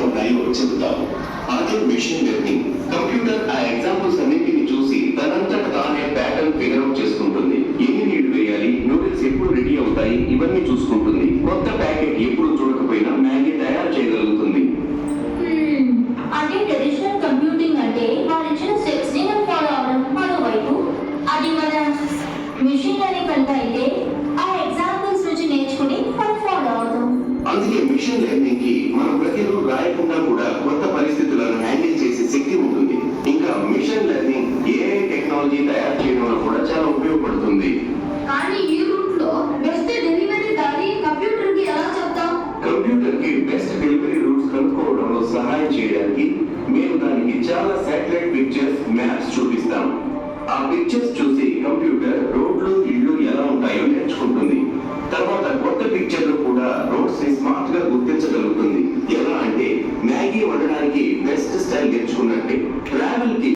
ఉన్నాయో చెబుతాము. అదే మెషిన్ లెర్నింగ్. కంప్యూటర్ ఆ ఎగ్జాంపుల్స్ అన్నింటిని చూసి తనంతట తానే ప్యాటర్న్ ఫిగర్ అవుట్ చేసుకుంటుంది. ఎన్ని నీళ్లు వేయాలి, నూడిల్స్ ఎప్పుడు రెడీ అవుతాయి, ఇవన్నీ చూసుకుంటుంది. కొత్త ప్యాకెట్ ఎప్పుడు చూడకపోయినా మ్యాగీ తయారు చేయగలుగుతుంది. అంటే ట్రెడిషనల్ కంప్యూటింగ్ అంటే వాళ్ళు ఇచ్చిన స్టెప్స్ ని మనం ఫాలో అవడం. మరోవైపు అది మన మిషన్ లెర్నింగ్ కనుక అయితే ఆ ఎగ్జాంపుల్స్ నుంచి నేర్చుకుని మనం ఫాలో అవుతాం. అందుకే మిషన్ లెర్నింగ్ కి మనం ప్రతిరోజు రాయకుండా కూడా కొత్త పరిస్థితులను హ్యాండిల్ చేసే శక్తి ఉంటుంది. ఇంకా మిషన్ లెర్నింగ్ ఏఐ టెక్నాలజీ తయారు చేయడంలో కూడా చాలా ఉపయోగపడుతుంది. కానీ ఈ రూట్ లో బెస్ట్ డెలివరీ దారి కంప్యూటర్ కి ఎలా చెప్తాం? కంప్యూటర్ కి బెస్ట్ డెలివరీ రూట్స్ కనుక్కోవడంలో సహాయం చేయడానికి మేము దానికి చాలా శాటిలైట్ పిక్చర్స్, మ్యాప్స్ చూపిస్తాం. ఆ పిక్చర్స్ చూసి కంప్యూటర్ రోడ్లు, ఇళ్ళు ఎలా ఉంటాయో నేర్చుకుంటుంది. తర్వాత కొత్త పిక్చర్లు కూడా రోడ్స్ ని స్మార్ట్ గా గుర్తించగలుగుతుంది. ఎలా అంటే మ్యాగీ వండడానికి బెస్ట్ స్టైల్ నేర్చుకున్నట్టే ట్రావెల్ కి